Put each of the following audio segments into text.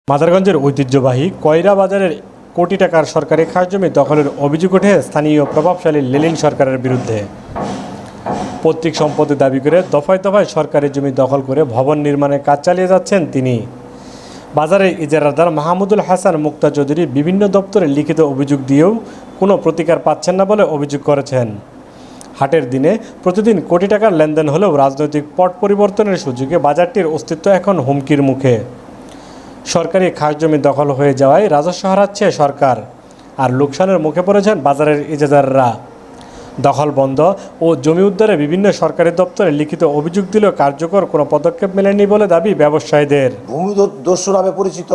মাদারগঞ্জের ঐতিহ্যবাহী কয়রা বাজারের কোটি টাকার সরকারি খাস জমি দখলের অভিযোগ ওঠে স্থানীয় প্রভাবশালী লেলিন সরকারের বিরুদ্ধে। পৈতৃক সম্পত্তি দাবি করে দফায় দফায় সরকারি জমি দখল করে ভবন নির্মাণের কাজ চালিয়ে যাচ্ছেন তিনি। বাজারের ইজারাদার মাহমুদুল হাসান মুক্তা চৌধুরী বিভিন্ন দপ্তরে লিখিত অভিযোগ দিয়েও কোনো প্রতিকার পাচ্ছেন না বলে অভিযোগ করেছেন। হাটের দিনে প্রতিদিন কোটি টাকার লেনদেন হলেও রাজনৈতিক পট পরিবর্তনের সুযোগে বাজারটির অস্তিত্ব এখন হুমকির মুখে। সরকারি খাস জমি দখল হয়ে যাওয়ায় রাজস্ব হারাচ্ছে সরকার, আর লোকসানের মুখে পড়েছেন বাজারের ইজারাদাররা। দখল বন্ধ ও জমি উদ্ধারে বিভিন্ন সরকারি দপ্তরে লিখিত অভিযোগ দিলেও কার্যকর কোনো পদক্ষেপ মেলেনি বলে দাবি ব্যবসায়ীদের। ভূমিদস্যু নামে পরিচিত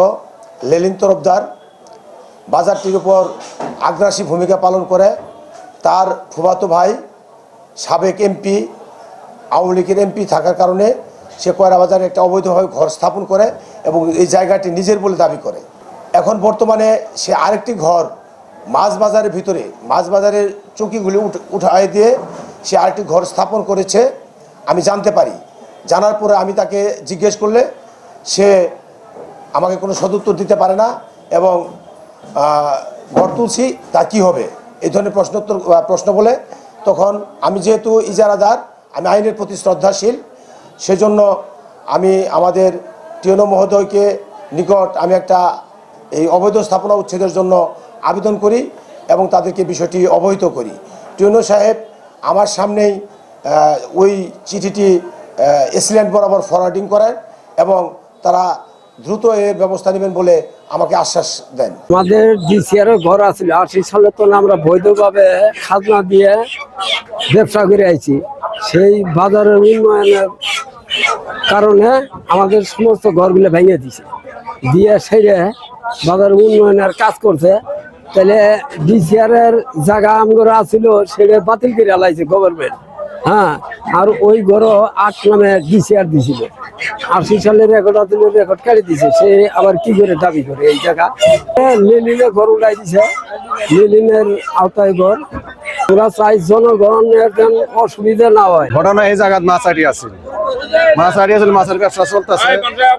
লেলিন তরফদার বাজারটির উপর আগ্রাসী ভূমিকা পালন করে। তার ফুফাতো ভাই সাবেক এমপি, আওয়ামী লীগের এমপি থাকার কারণে সে কয়রা বাজারে একটা অবৈধভাবে ঘর স্থাপন করে এবং এই জায়গাটি নিজের বলে দাবি করে। এখন বর্তমানে সে আরেকটি ঘর মাছ বাজারের ভিতরে, মাছ বাজারের চৌকিগুলি উঠায় দিয়ে সে আরেকটি ঘর স্থাপন করেছে আমি জানতে পারি। জানার পরে আমি তাকে জিজ্ঞেস করলে সে আমাকে কোনো সদুত্তর দিতে পারে না এবং ঘর তুলছি তা কী হবে এই ধরনের প্রশ্ন বলে। তখন আমি যেহেতু ইজারাদার, আমি আইনের প্রতি শ্রদ্ধাশীল, সেজন্য আমি আমাদের টিএনও মহোদয়কে নিকট আমি একটা এই অবৈধ স্থাপনা উচ্ছেদের জন্য আবেদন করি এবং তাদেরকে বিষয়টি অবহিত করি। টিএনও সাহেব আমার সামনেই ওই চিঠিটি এসিল্যান্ড বরাবর ফরওয়ার্ডিং করেন এবং তারা দ্রুত এর ব্যবস্থা নেবেন বলে আমাকে আশ্বাস দেন। আমাদের ডিসিআরের ঘর আছিল ৮০ সালে, তো আমরা বৈধভাবে খাজনা দিয়ে ব্যবসা করে আইছি। সেই বাজারের উন্নয়নের কারণে আমাদের সমস্ত ঘরগুলো ভেঙে দিয়ে সেরে বাজার উন্নয়নের কাজ করছে। তাহলে ডিসিআরের জায়গা আমগর আছিল সেটা বাতিল করে আলাইছে গভর্নমেন্ট। হ্যাঁ, আর ওই ঘরও ৮ নামে ডিসিআর দিছিল। ৮০ সালের রেকর্ড কাটি দিছে। সে আবার কি করে দাবি করে এই জায়গা লেলিনে ঘর উঠাই দিছে, লেলিনের আওতায় ঘর। ওরা চাই জনগণের যেন অসুবিধা না হয়। ঘটনা এই জায়গায় মাছারি আছে, মাছের ব্যবসা চলতেছে।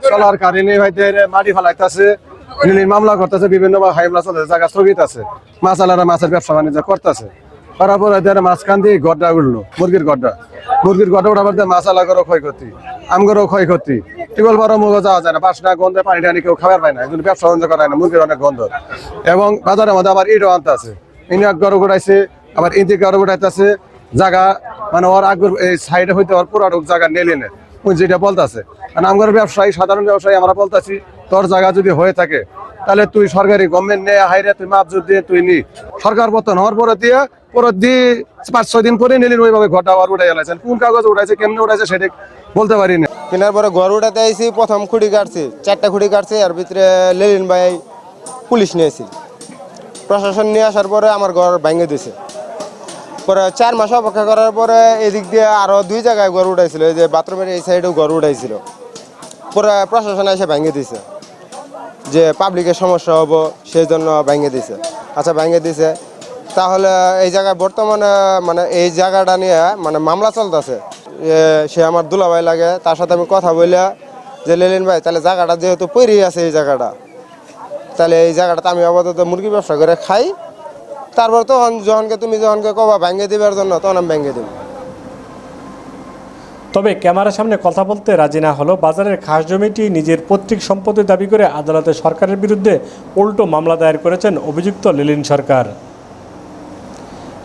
চলার কারণে হয়তো মাটি ফেলাইতেছে, মামলা করতেছে, বিভিন্ন হাইমলা চলতেছে, জায়গা স্থগিত আছে। মাছালারা মাছের ব্যবসা বাণিজ্য করতেছে। করার পরে মাঝখান দিয়ে গড্ডা উঠলো, মুরগির গড্ডা উঠাবার দিয়ে মাছালাগরও ক্ষয়ক্ষতি, আমগরও ক্ষয়ক্ষতি। টিউবওয়েল বড় মুখ যাওয়া যায় না, বাসনা গন্ধে পানি টানি কেউ খাবার পায় না, কিন্তু ব্যবসা বাণিজ্য করায় না, মুরগির অনেক গন্ধ। এবং বাজারের মধ্যে আবার ইটও আনতে আছে, ইনাক গড় উঠাইছে, আবার ইন্দিক গড় উঠাইতেছে। জায়গা মানে ওর আগুর এই সাইডে হইতে ওর পুরাটুক জায়গা নেলিনে ওই যেটা বলতেছে। কারণ আমার ব্যবসায়ী, সাধারণ ব্যবসায়ী আমরা বলতেছি, তোর জায়গা যদি হয়ে থাকে তাহলে তুই সরকারি গভর্নমেন্ট নে হাইরে তুই মাপজুর দিয়ে তুই নি। সরকার পতন হওয়ার পরে দিয়ে ৫-৬ দিন পরে নিলেন ওইভাবে ঘরটা আবার উঠাই গেলেছেন। কোন কাগজ উঠাইছে, কেমনে উঠাইছে সেটা বলতে পারি না। কেনার পরে ঘর উঠাতে আইসি, প্রথম খুঁড়ি কাটছি, 4টা খুঁড়ি কাটছি, আর ভিতরে লেলিন ভাই পুলিশ নিয়েছি। প্রশাসন নিয়ে আসার পরে আমার ঘর ভেঙে দিয়েছে। পরে 4 মাস অপেক্ষা করার পরে এদিক দিয়ে আরও 2 জায়গায় ঘর উঠাইছিল, এই যে বাথরুমের এই সাইডেও ঘর উঠাইছিল। পরে প্রশাসন এসে ভেঙে দিয়েছে যে পাবলিকের সমস্যা হবো, সেই জন্য ভেঙে দিয়েছে। আচ্ছা, ভেঙে দিয়েছে, তাহলে এই জায়গায় বর্তমানে মানে এই জায়গাটা নিয়ে মানে মামলা চলতেছে। সে আমার দুলাভাই লাগে, তার সাথে আমি কথা বললে যে লেলিন ভাই তাহলে জায়গাটা যেহেতু পড়েই আছে এই জায়গাটা, তাহলে এই জায়গাটাতে আমি আপাতত মুরগি ব্যবসা করে খাই। তারপর তখন তুমি যখনকে কবা ভেঙে দিবার জন্য, তখন আমি ভেঙে দেব। তবে ক্যামেরার সামনে কথা বলতে রাজি না হলো বাজারের খাস জমিটি নিজের পৈতৃক সম্পত্তি দাবি করে আদালতে সরকারের বিরুদ্ধে উল্টো মামলা দায়ের করেছেন অভিযুক্ত লেলিন সরকার।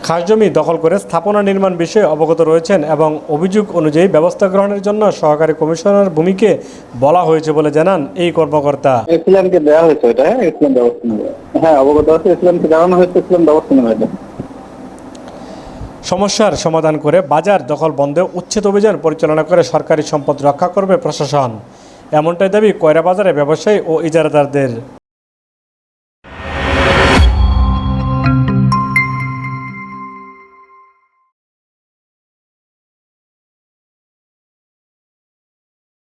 খাস জমি দখল করে স্থাপনা নির্মাণ বিষয়ে অবগত রয়েছেন এবং অভিযোগ অনুযায়ী ব্যবস্থা গ্রহণের জন্য সহকারী কমিশনার ভূমিকে বলা হয়েছে বলে জানান এই কর্মকর্তা। ইসলামকে দেওয়া হয়েছে, এটা ইসলাম ব্যবস্থা নেবে। হ্যাঁ, অবগত আছে, ইসলামকে জানানো হয়েছে, ইসলাম ব্যবস্থা নেবে। সমস্যার সমাধান করে বাজার দখল বন্ধে উচ্ছেদ অভিযান পরিচালনা করে সরকারি সম্পদ রক্ষা করবে প্রশাসন, এমনটাই দাবি কয়রা বাজারের ব্যবসায়ী ও ইজারাদারদের।